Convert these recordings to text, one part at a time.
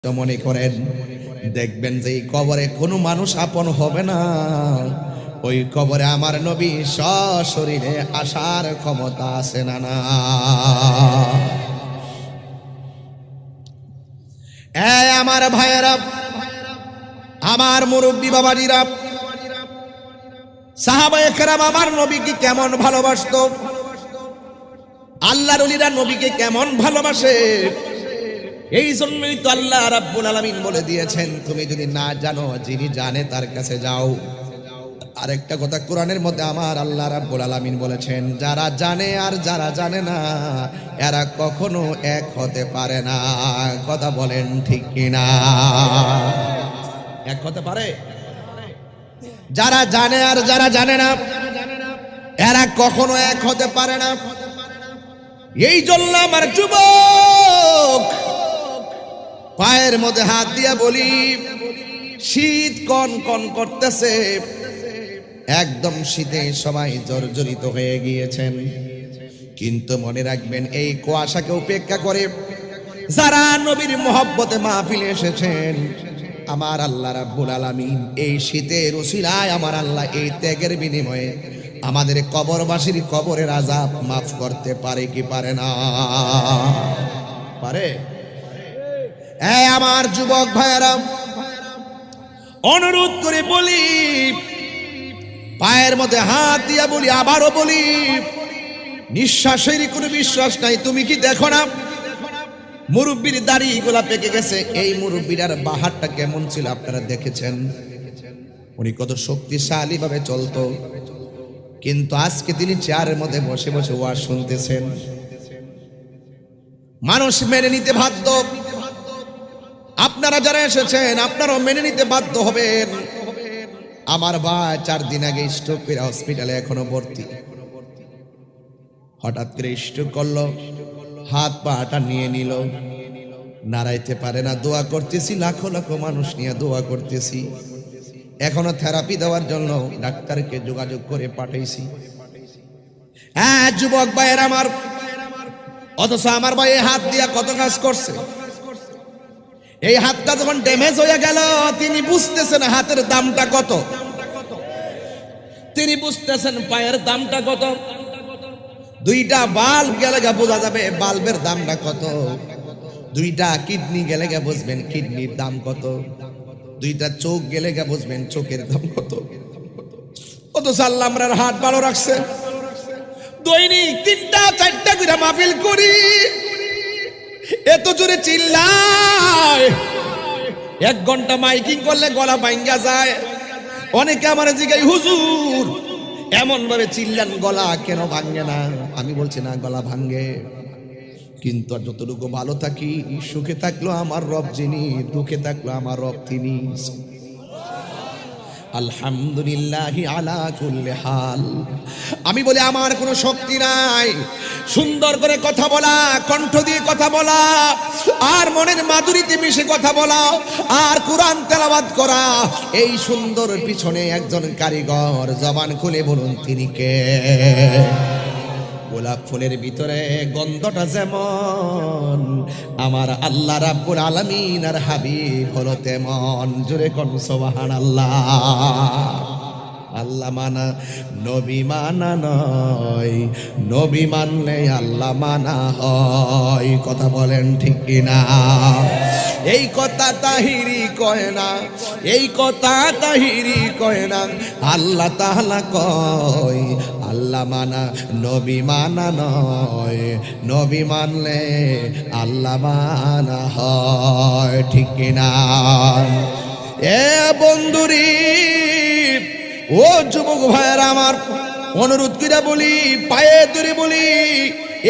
মনে করেন দেখবেন যে এই কবরে কোনো মানুষ আপন হবে না, ওই কবরে আমার নবী সশরীরে আসার ক্ষমতা আছে না না? আমার ভাইয়েরা, আমার মুরব্বী বাবাজিরা, সাহাবায়ে কেরাম আমার নবীকে কেমন ভালোবাসতো, আল্লাহর ওলিরা নবীকে কেমন ভালোবাসে, এই জন্যই তো আল্লাহ রাব্বুল আলামিন বলে দিয়েছেন, তুমি যদি না জানো যিনি জানে তার কাছে যাও। আরেকটা কথা কোরআনের মধ্যে আমার আল্লাহ রাব্বুল আলামিন বলেছেন, যারা জানে আর যারা জানে না এরা কখনো এক হতে পারে না। কথা বলেন ঠিক কিনা? এক হতে পারে? যারা জানে আর যারা জানে না এরা কখনো এক হতে পারে না। এই জন্য আমার যুবক পায়ের মধ্যে হাত দিয়া বলি, শীত কন কন করতেছে, একদম শীতে সবাই জর্জরিত হয়ে গিয়েছেন, কিন্তু মনে রাখবেন এই কুয়াশাকে উপেক্ষা করে যারা নবীর মহব্বতে মাহফিলে এসেছেন, আমার আল্লাহ রাব্বুল আলামিন এই শীতের উসিলায় আমার আল্লাহ এই ত্যাগের বিনিময়ে আমাদের কবরবাসীর কবরের আযাব মাফ করতে পারে কি পারে না? পারে? আমার যুবক ভাইয়েরা, অনুরোধ করে বলি, পায়ের মধ্যে হাত দিয়া বলি, আবারও বলি, নিঃশ্বাসেরই কোনো বিশ্বাস নাই। তুমি কি দেখো না মুরব্বির দাড়ি গুলা পেকে গেছে? এই মুরব্বির বাহারটা কেমন ছিল আপনারা দেখেছেন? উনি কত শক্তিশালী ভাবে চলতো, কিন্তু আজকে তিনি চেয়ারের মধ্যে বসে বসে ওয়াজ শুনতেছেন। মানুষ মেনে নিতে বাধ্য, আপনারা যারা এসেছেন আপনারাও মেনে নিতে বাধ্য হবেন। আমার ভাই 4 দিন আগে স্ট্রোক করে হসপিটালে এখনো ভর্তি। হঠাৎ করে স্ট্রোক করলো, হাত পাটা নিয়ে নিল, নাড়াইতে পারে না। দোয়া করতেছি, লাখো লাখো মানুষ নিয়ে দোয়া করতেছি, এখনো থেরাপি দেওয়ার জন্য ডাক্তারকে যোগাযোগ করে পাঠাইছি। হ্যাঁ যুবক ভাইয়ের আমার, অথচ আমার ভাই হাত দিয়া কত কাজ করছে। এই হাতটা যখন ড্যামেজ হয়ে গেল, তিনি বুঝতেছেন হাতের দামটা কত, তিনি বুঝতেছেন পায়ের দামটা কত। 2টা বাল্ব গেলে গা বোঝা যাবে বাল্বের দামটা কত, 2টা কিডনি গেলে গা বুঝবেন কিডনির দাম কত, 2টা চোখ গেলে গা বুঝবেন চোখের দাম কত। অথচ আল্লাহ আমরার হাত ভালো রাখছে। দৈনিক 3টা 4টা করে মাহফিল করি, এত জোরে চিল্লায়, 1 ঘন্টা মাইকিং করলে গলা ভাঙ্গা যায়। অনেকে আমার জিজ্ঞাসা, হুজুর এমন ভাবে চিল্লান গলা কেন ভাঙ্গে না? আমি বলছি না, গলা ভাঙ্গে, কিন্তু আর যতটুকু ভালো থাকি, সুখে থাকলো আমার রব যিনি, দুঃখে থাকলো আমার রব তিনি। আলহামদুলিল্লাহ আলা কুল্লি হাল। আমি বলি আমার কোনো শক্তি নাই, সুন্দর করে কথা বলা, কণ্ঠ দিয়ে কথা বলা, আর মনের মাধুরীতে মিশে কথা বলা, আর কোরআন তেলাওয়াত করা, এই সুন্দর পিছনে একজন কারিগর। জবান খুলে বলুন তিনি কে? গোলাপ ফুলের ভিতরে গন্ধটা যেমন, আমার আল্লাহ রাব্বুল আলামিন আর হাবিব হলো তেমন। জোরে কোন সুবহানাল্লাহ। আল্লাহ মানা নবী মানা নয়, নবী মানলে আল্লাহ মানা হয়। কথা বলেন ঠিক কিনা? এই কথা তাহিরি কয় না, এই কথা তাহিরি কয় না, আল্লাহ তাআলা কয় আল্লাহ মানা নবী মানা নয়, নবী মানলে আল্লাহ মানা হয়। ঠিক কিনা? এ বন্ধুরি, ও যুবক ভাইয়েরা আমার, অনুরোধ করে বলি, পায়ে ধরে বলি,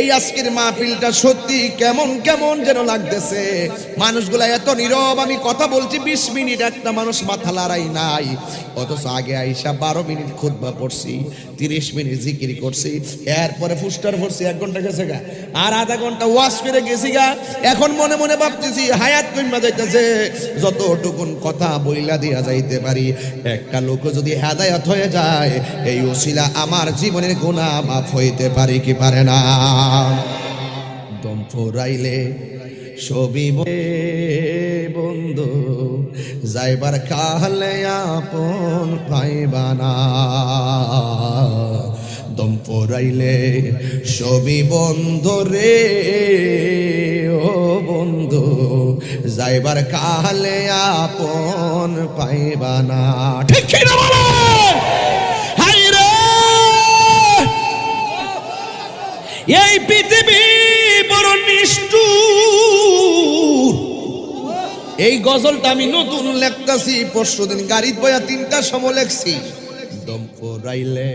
এই আজকের মাহফিলটা সত্যি কেমন কেমন যেন লাগতেছে। মানুষগুলা এত নীরব, আমি কথা বলছি 20 মিনিট, একটা মানুষ মাথা লড়াই নাই। অথচ আগে আইসা 12 মিনিট খুতবা পড়ছি, 30 মিনিট জিকির করছি, এরপরে ফুস্টার পড়ছি, 1 ঘন্টা গেছে গা, আর আধা ঘন্টা ওয়াজ করে গেছি গা। এখন মনে মনে ভাবতেছি হায়াত কইমা যাইতেছে, যতটুকুন কথা বইলা দিয়া যাইতে পারি। একটা লোক যদি হেদায়েত হয়ে যায়, এই ওসিলা আমার জীবনের গুনাহ মাফ হইতে পারে কি পারে না? দম ফুরাইলে ছবি যাইবার কালে আপন পাইবানা দম ফুরাইলে সবই বন্ধ রে ও বন্ধু যাইবার কালে আপন পাইবানা ঠিক কি না বলেন হাই রে এই পৃথিবী বড় নিষ্ঠুর এই গজলটা আমি নতুন লেখতাছি পরশুদিন গাড়িত বয়া 3টার সময় লেখছি দম ফুরাইলে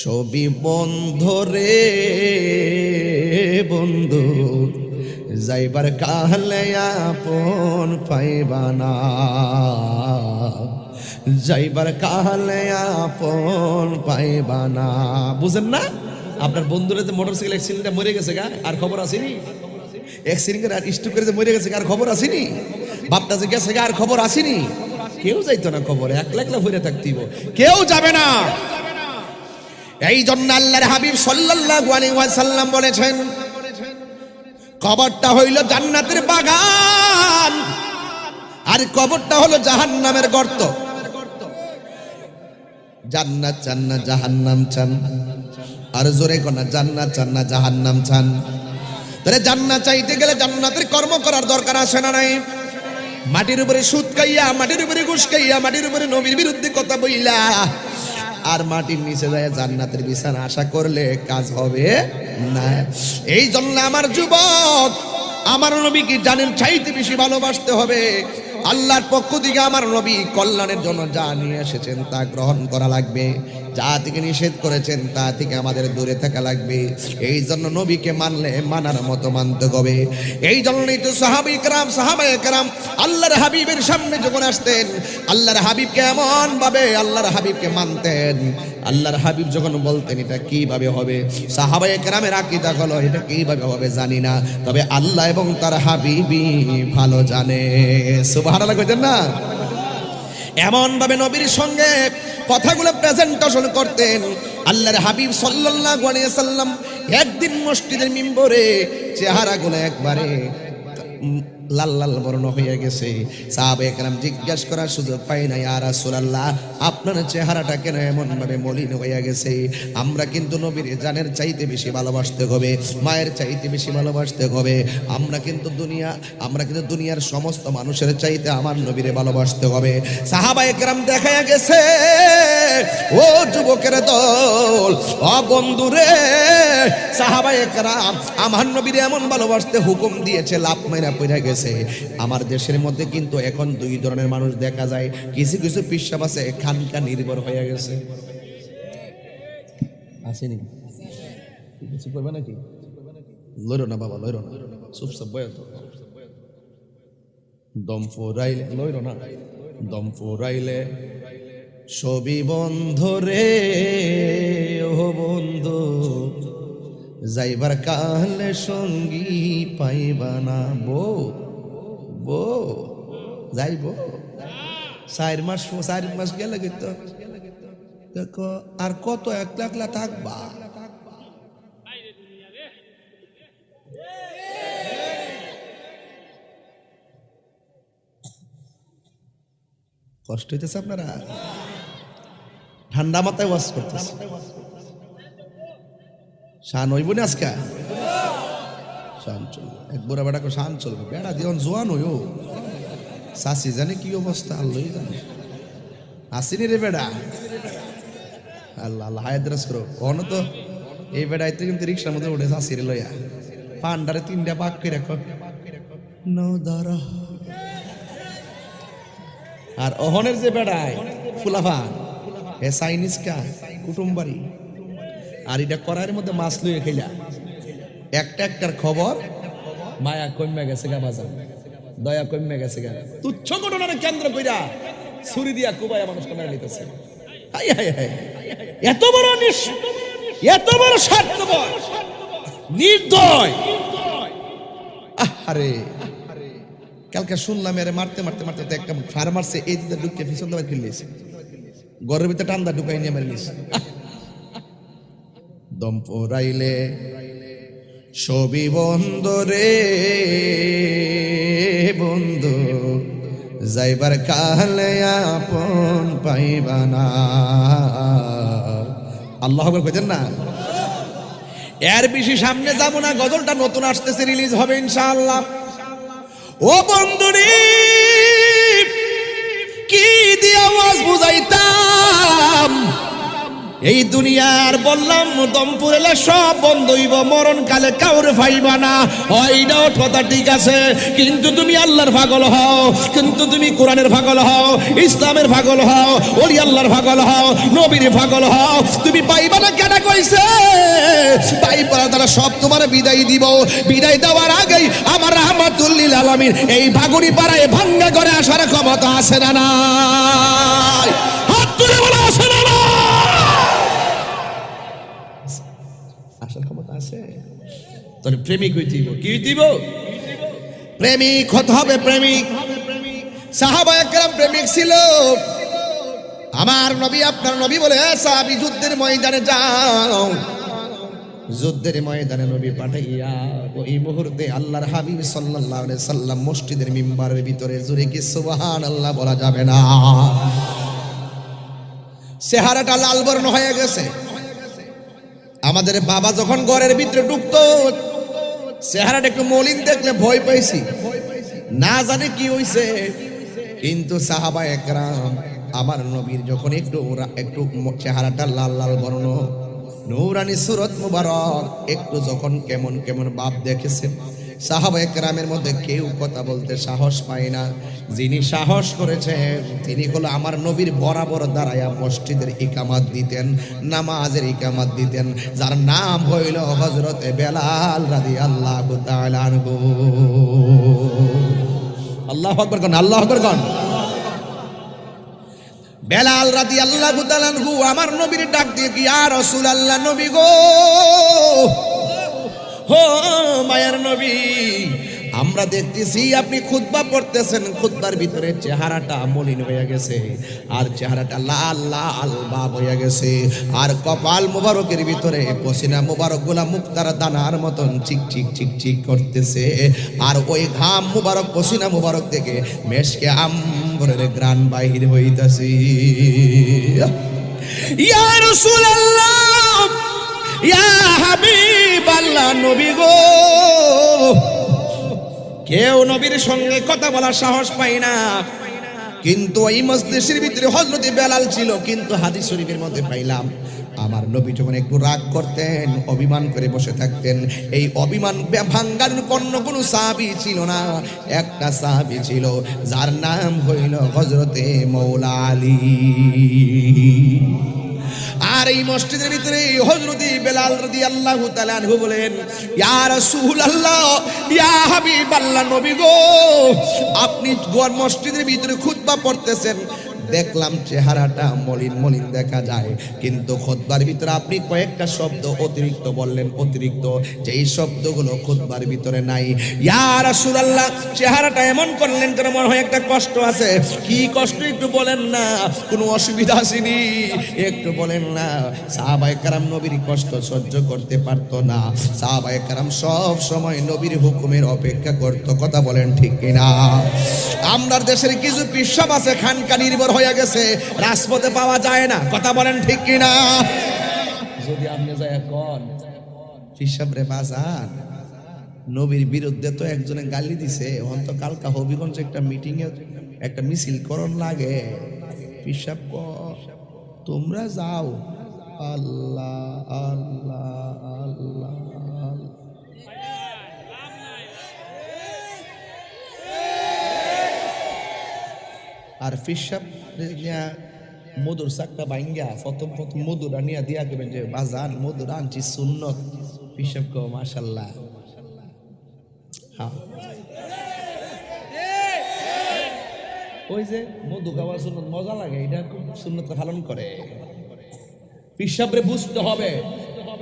সবই বন্ধ রে বন্ধু যাইবার কালে আপন পাইবানা যাইবার কালে আপন পাইবানা বুঝেন না আপনার বন্ধুরা যে মোটরসাইকেল অ্যাক্সিডেন্টে মরে গেছে গা আর খবর আসেনি অ্যাক্সিডেন্ট আর স্ট্রোক করে যে মরে গেছে আর খবর আসেনি বাপটা যে গেছে আর খবর আসেনি কেউ যাইতো না খবরে একলা একলা ঘুরে থাকতিব কেউ যাবে না এই জন্য আল্লাহর হাবিব সাল্লাল্লাহু আলাইহি ওয়াসাল্লাম বলেছেন কবরটা হইল জান্নাতের বাগান আর কবরটা হলো জাহান্নামের গর্ত জান্নাত চান না জাহান্নাম চান আর জোরে কোন জান্নাত চান না জাহান্নাম চান তাহলে জান্নাত চাইতে গেলে জান্নাতের কর্ম করার দরকার আছে না নাই মাটির উপরে সুদ খাইয়া মাটির উপরে ঘুষ খাইয়া মাটির উপরে নবীর বিরুদ্ধে কথা বইলা আর মাটির নিচে যায় জান্নাতের বিছানা আশা করলে কাজ হবে না এই জন্য আমার যুবক আমার নবীকে জানেন চাইতে বেশি ভালোবাসতে হবে আল্লাহর পক্ষ থেকে আমার নবী কল্যাণের জন্য যা নিয়ে এসেছেন তা গ্রহণ করা লাগবে যা থেকে নিষেধ করেছেন তা থেকে আমাদের দূরে থাকা লাগবে এই জন্য নবীকে মানলে মানার মতো মানতে হবে এই জন্যই তো সাহাবায়ে কেরাম আল্লাহর হাবিবের সামনে যখন আসতেন আল্লাহর হাবিবকে এমন ভাবে আল্লাহর হাবিবকে মানতেন আল্লাহর হাবিব যখন বলতেন এটা কিভাবে হবে সাহাবায়ে কেরামের আকীদা হলো এটা কিভাবে হবে জানি না তবে আল্লাহ এবং তার হাবিবই ভালো জানে সুবহানাল্লাহ কইতেন না এমন ভাবে নবীর সঙ্গে কথাগুলো প্রেজেন্টেশন করতেন আল্লাহর হাবিব সাল্লাল্লাহু আলাইহি সাল্লাম একদিন মসজিদের মিম্বরে চেহারাগুলো একবারে লাল লাল বর্ণ হয়ে গেছে সাহাবায়ে কেরাম জিজ্ঞাসা করার সুযোগ পাই না ইয়া রাসূলুল্লাহ আপনার চেহারাটা কেন এমন ভাবে মলিন হয়ে গেছে আমরা কিন্তু নবীর জানের চাইতে বেশি ভালোবাসতে হবে মায়ের চাইতে বেশি ভালোবাসতে হবে আমরা কিন্তু দুনিয়ার সমস্ত মানুষের চাইতে আমার নবীরে ভালোবাসতে হবে সাহাবায়ে কেরাম দেখায়া গেছে ও যুবকের দল ও বন্ধুরে সাহাবায়ে কেরাম আমার নবীরে এমন ভালোবাসতে হুকুম দিয়েছে লাভ মাইরা পড়ে গেছে আমার দেশের মধ্যে কিন্তু এখন দুই ধরনের মানুষ দেখা যায় কিছু কিছু পিসাব আছে খানকা নির্ভর হয়ে গেছে আসেনি কিছু করবে নাকি লইরো না বাবা লইরো না চুপচাপ বয়া তো দম ফুরাইলে লইরো না দম ফুরাইলে সবই বন্ধ রে ও বন্ধু যাইবার কালে সঙ্গী পাইবানা বো যাইব 4 মাস গেলে কিন্তু দেখো আর কত একলা একলা থাকবা কষ্ট হইতেছে আপনারা ঠান্ডা মাথায় ওয়াজ করতেছে শান হইব না আজকে শান চলবে এক বুড়া বেড়াকে শান চলবে বেড়া দিন জোয়ান হইও শাসি জানে কি অবস্থা আল্লাহই জানে আসিনি রে বেড়া আল্লাহ আল্লাহ হায়াদ্রাস করো কখনো তো এই বেড়াইতে কিন্তু রিক্সার মধ্যে উঠে শাসিরে লইয়া পান্ডারে 3টা পাক করে রাখো নো ধরো আর অহনের যে বেড়ায় ফুলাফান এ চাইনিজ কা কুটুম্বারি আর এটা করার মধ্যে মাছ লইয়ে খেলা একটার খবর মায়া কমে গেছে গা বাজার দয়া কমে গেছে গা তুচ্ছ ঘটনার কেন্দ্র কইরা ছুরি দিয়া কুবাইয়া মানুষকে মেরে নিতেছে হাই হাই হাই এত বড় স্বার্থপর নির্দয় আরে কালকে শুনলাম এর মারতে একটা ফার্মারসে এই দিকে ঢুকে পিছন দিয়ে কিনলেছে ঘরের ভিতরে টান্দা ঢুকাই নিয়ে মেরে নিছে দম পোরাইলে সবই বন্ধ রে বন্ধু যাইবার কালে আপন পাইবা না। আল্লাহু আকবার কইতেন না? এর বেশি সামনে যাব না, গজলটা নতুন আসতেছে, রিলিজ হবে ইনশাআল্লাহ। ও বন্ধুরি কি দিয়ে আওয়াজ বুঝাইতাম, এই দুনিয়ার বললাম দম পুরেলে সব বন্ধ হইব, মরণ কালে কাউরে পাইবা না। ওইটাও কথা ঠিক আছে, কিন্তু তুমি আল্লাহর পাগল হও, কিন্তু তুমি কোরআনের পাগল হও, ইসলামের পাগল হও, ওলি আল্লাহর পাগল হও, নবীর পাগল হও, তুমি পাইবা না। কেন কইছে পাইবা না? তারা সব তোমার বিদায় দিব। বিদায় দেওয়ার আগেই আমার রাহমাতুল লিল আলামিন এই ভাগুনি পাড়ায় ভাঙ্গা করে আসার ক্ষমতা আছে না নাই? হাত তুলে বলো আছে না না? আসার ক্ষমতা আছে। তাহলে প্রেমিক হইতে হইব। কি হইতে হইব? প্রেমিক হতে হবে। প্রেমিক। সাহাবায়ে কেরাম প্রেমিক ছিল। আমার নবী, আপনার নবী বলে সাহাবী যুদ্ধের ময়দানে যাও। যুদ্ধের ময়দানে নবী পাঠাইয়া ওই মুহূর্তে আল্লাহর হাবিব সাল্লাল্লাহু আলাইহি সাল্লাম মসজিদের মিম্বারের ভিতরে জোরে কি সুবহানাল্লাহ বলা যাবে না? চেহারাটা লাল বর্ণ হয়ে গেছে। আমাদের বাবা যখন ঘরের ভিতরে ঢুকতো চেহারাটা একটু মলিন দেখলে ভয় পাইছি, না জানে কি হইছে। কিন্তু সাহাবায়ে কেরাম আমার নবীর যখন একটু চেহারাটা লাল লাল বর্ণ, নূরানি সুরত মুবারক, একটু যখন কেমন কেমন ভাব দেখেছেন, সাহাবায়ে কেরামের মধ্যে কেউ কথা বলতে সাহস পায় না। যিনি সাহস করেছেন তিনি হলো আমার নবীর বরাবর দাঁড়ায়া মসজিদের ইকামত দিতেন, নামাজের ইকামত দিতেন, যার নাম হইল হযরতে বেলাল রাদিয়াল্লাহু তাআলা আনহু। আল্লাহু আকবার কোন? আল্লাহু আকবার কোন? বেলাল রাদিয়াল্লাহু তাআলা আনহু আমার নবীর ডাক দিয়ে কি, ইয়া রাসূলুল্লাহ, নবী গো, হো মায়ার নবী, আমরা দেখতেছি আপনি খুতবা পড়তেছেন, খুতবার ভিতরে চেহারাটা মলিন হয়ে গেছে, আর চেহারাটা লাল লাল ভাব হয়ে গেছে, আর কপাল মুবারকের ভিতরে পসিনা মুবারক গুলা মুক্তার দানার মতন চিক চিক চিক চিক করতেছে, আর ওই ঘাম মুবারক পসিনা মুবারক থেকে মেশকে আম্বরের গ্রান বাহির হইতাছে। ইয়া রাসূলুল্লাহ, ইয়া হাবিবাল্লাহ, নবী গো। কেউ নবীর সঙ্গে কথা বলার সাহস পায় না, কিন্তু এই মজলিসের ভিতরে হযরত বেলাল ছিল। কিন্তু হাদিস শরীফের মধ্যে পাইলাম আমার নবী যখন একটু রাগ করতেন, অভিমান করে বসে থাকতেন, এই অভিমান ভাঙ্গার কোনো সাহাবী ছিল না। একটা সাহাবী ছিল যার নাম হইল হযরতে মাওলা আলী। আর এই মসজিদের ভিতরে হযরতে বেলাল রাদিয়াল্লাহু তাআলা আনহু বলেন, ইয়া রাসূলুল্লাহ, ইয়া হাবিবাল্লাহ, নবী গো, আপনি মসজিদের ভিতরে খুতবা পড়তেছেন, দেখলাম চেহারাটা মলিন মলিন দেখা যায়, কিন্তু খুতবার ভিতরে আপনি কয়েকটা শব্দ অতিরিক্ত বললেন, অতিরিক্ত যেই শব্দগুলো খুতবার ভিতরে নাই। ইয়া রাসূলুল্লাহ, চেহারাটা এমন করলেন যেন মনে হয় একটা কষ্ট আছে। কি কষ্ট একটু বলেন না? কোনো অসুবিধা আসেনি, একটু বলেন না। সাহাবায়ে কেরাম নবীর কষ্ট সহ্য করতে পারতো না। সাহাবায়ে কেরাম সব সময় নবীর হুকুমের অপেক্ষা করতো। কথা বলেন ঠিক কিনা? আমরার দেশের কিছু পিসাব আছে খানকা নির্ভর হয়ে গেছে, রাজপথে পাওয়া যায় না। কথা বলেন ঠিক কিনা? যদি আপনি যায় কোন পিসাব রে বাজার, নবীর বিরুদ্ধে তো একজনে গালি দিছে, এখন তো কালকা হবিগঞ্জে একটা মিটিং এ একটা মিছিল করণ লাগে, পিসাব তোমরা যাও। আল্লাহ আল্লাহ আল্লাহ, আর পিসাব মধুর চাকটা ভাঙ্গা প্রথম প্রথম মধুরা নিয়ে দিয়া করবেন যে বাজান মধুর আনছি সুন্নত। পিসাব কো মাশাআল্লাহ। হ্যাঁ, ওই যে মধু খাওয়ার সুন্নত মজা লাগে, এটা খুব সুন্নত পালন করে। পিসাবরে বুঝতে হবে,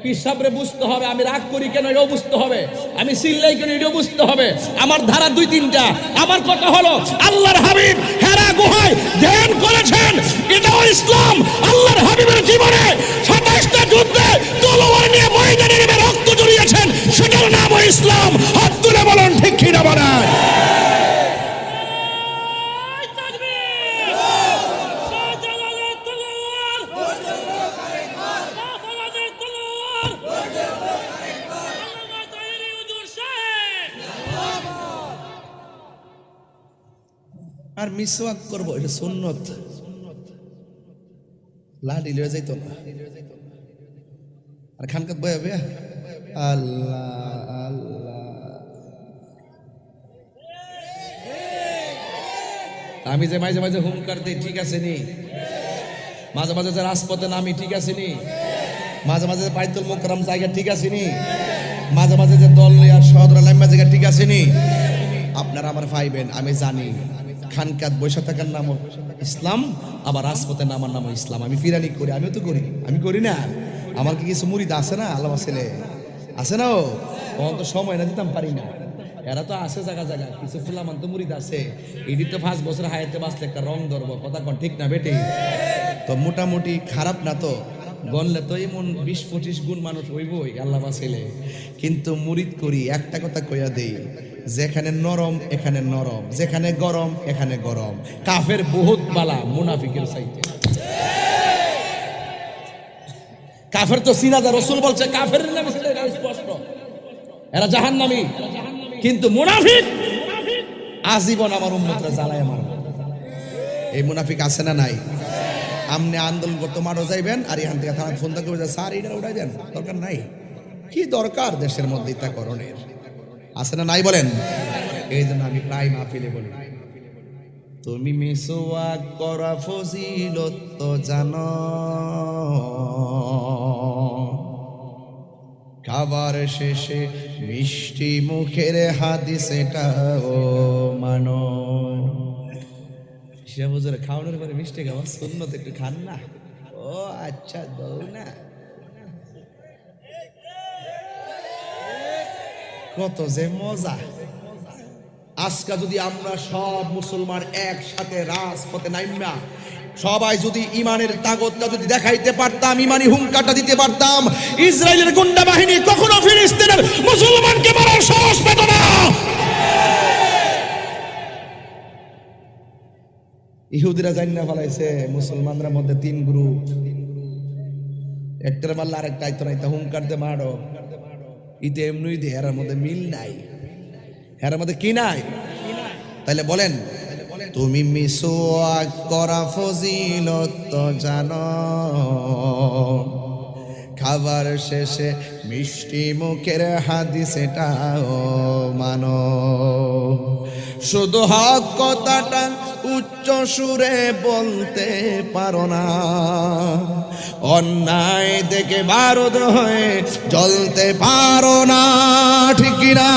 পিসাবরে বুঝতে হবে। আমি রাগ করি কেন এটাও বুঝতে হবে, আমি চিল্লাই কেন এটাও বুঝতে হবে। আমার ধারা দুই তিনটা। আমার কথা হলো আল্লাহর হাবিব হেরা গুহায় ধ্যান করেছেন, এটাও ইসলাম। আল্লাহর হাবিবের জীবনে 27টা যুদ্ধে তলোয়ার নিয়ে ময়দানে নেমে রক্ত ঝরিয়েছেন, সেটার নামও ইসলাম। হাত তুলে বলেন ঠিক কিনা বলেন? আর মিসওয়াক করবো, এটা সুন্নত। লাডি লয়ে যাইতো না। আর খানকাত বয়া বয়া আল্লাহ আল্লাহ। আমি যে মাঝে মাঝে হুঙ্কার দিই, ঠিক আছে নি? মাঝে মাঝে যে রাজপথে নামি, ঠিক আছে নি? মাঝে মাঝে বাইতুল মুকাররম জায়গা, ঠিক আছে নি? মাঝে মাঝে যে দল আর সদর লাম্বা জায়গা, ঠিক আছে নি? আপনারা আমার পাইবেন, আমি জানি। খানকাত বৈশা থাকার নাম ইসলাম, আবার রাজপথের নামার নাম ইসলাম। আমি ফিরানি করি, আমিও তো করি। আমি করি না? আমার কি কিছু মুরিদ আছে না? আল্লাহ ছেলে আছে না? ও তো সময় না দিতাম পারি না। এরা তো আছে জায়গা জায়গা, কিছু ফুলামান তো মুরিদ আছে। এটি তো 5 বছর হায়াতে বাঁচলে একটা রং ধরবো, কথা কন ঠিক না বেটে? তো মোটামুটি খারাপ না তো, গনলে তো এমন 20-25 গুণ মানুষ হইবই, আল্লাহ ছেলে। কিন্তু মুরিদ করি, একটা কথা কইয়া দেই, যেখানে নরম এখানে নরম, যেখানে গরম এখানে গরম। কাফের বহুত বালা মুনাফিকের চাইতে। কাফের তো সিনাদা রাসূল বলছে কাফের নামে স্পষ্ট, এরা জাহান্নামী। কিন্তু মুনাফিক আজীবন আমার উম্মতরা জ্বালায় মারবে। এই মুনাফিক আছে না নাই? আমনে আন্দোলন করতে মারো যাইবেন, আর এখান থেকে থানা ফোন করবে যে স্যার এটা উঠাই দেন, দরকার নাই। কি দরকার দেশের মধ্যে তা করণের? আছে না নাই বলেন? এই জন্য আমি প্রায় মাহফিলে বলি, তুমি মিসওয়াক করা ফজিলত তো জানো, খাবার শেষে মিষ্টি মুখের হাদিস এটাও মানো। সে বুঝে খাওয়ানোর পরে মিষ্টি খাওয়া সুন্নত, একটু খান না? ও আচ্ছা, দৌ না। কত যে মজা! আজকে যদি আমরা সব মুসলমান একসাথে রাজপথে নাইমা সবাই যদি ইমানের তাগতটা যদি দেখাইতে পারতাম, ইমানি হুঙ্কারটা দিতে পারতাম, ইসরায়েলের গুন্ডা বাহিনী কখনো ফিলিস্তিনের মুসলমানকে মারার সাহস পেত না। ইহুদিরা জান্না ফলাইছে মুসলমানরা মধ্যে 3 গ্রুপ, একটার মারলে আরেকটা আইতো না, হুঙ্কার দিয়ে মারো। ইতে এমনি দে, এর মধ্যে মিল নাই, এর মধ্যে কি নাই? তাইলে বলেন, তুমি মিসওয়াক করা ফজিলত তো জানো, খাবার শেষে মিষ্টি মুখের হাদিস এটাও মানো। শুধু হক কথাটা উচ্চ সুরে বলতে পারো না, অন্যায় দেখে বারুদ হয়ে জ্বলতে পারো না, ঠিক কিনা?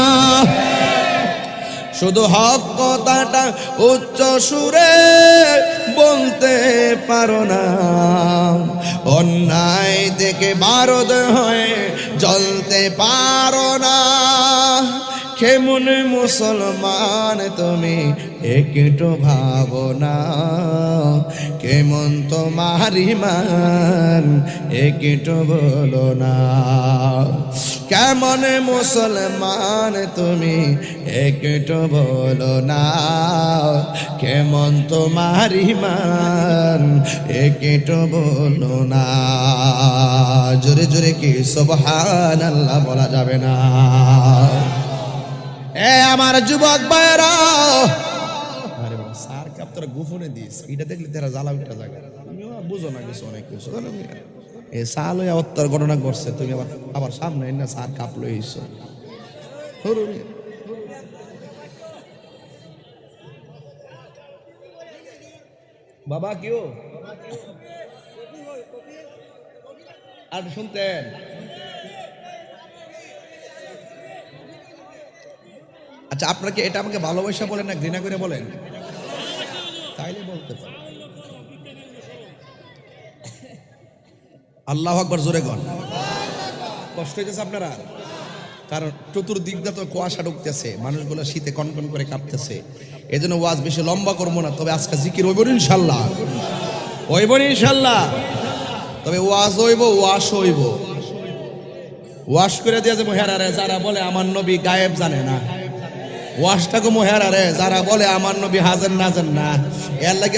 শুধু হক কথাটা উচ্চ সুরে বলতে পারো না, অন্যায় দেখে বারুদ হয়ে জ্বলতে পারো না। কেমন মুসলমান তুমি একটু ভাবো না, কেমন তোমার ঈমান একটু বলো না। কেমন মুসলমান তুমি একটু বলো না, কেমন তোমার ঈমান একটু বলো না। জোরে জোরে কি সুবহানাল্লাহ বলা যাবে না? এ আমার যুবক ভাইরা, আরে বাবা স্যার কাপ তোরা গোপনে দিস, এটা দেখলে তেরা জ্বালা উঠা জায়গা, তুমিও বুঝো না কিছু, অনেক কিছু। এ সাল হয়ে অত্যার ঘটনা করছে, তুমি আবার সামনে না স্যার কাপ লইছো। বাবা কেউ আর শুনতেন? আচ্ছা, আপনাকে এটা আমাকে ভালোবাসা বলেন না ঘৃণা করে বলেন? তাইলে বলতে পারেন। আল্লাহু আকবার, জোরে গণ। কষ্ট হইতেছে আপনারা? কারণ চতুর্দিক দিয়ে তো কুয়াশা ঢুকতেছে, মানুষগুলো শীতে কনকন করে কাঁপতেছে। এই জন্য ওয়াজ বেশি লম্বা করবো না, তবে আজকে জিকির হইব ইনশাল্লাহ, হইব ইনশাল্লাহ। তবে ওয়াজ হইব, ওয়াশ হইব, ওয়াশ করে দিয়ে যাবো। হেরারে যারা বলে আমার নবী গায়েব জানে না, ওয়াশটাকে মোহেরা রে যারা বলে আমার নবী হাজার নাজান না, এর লাগে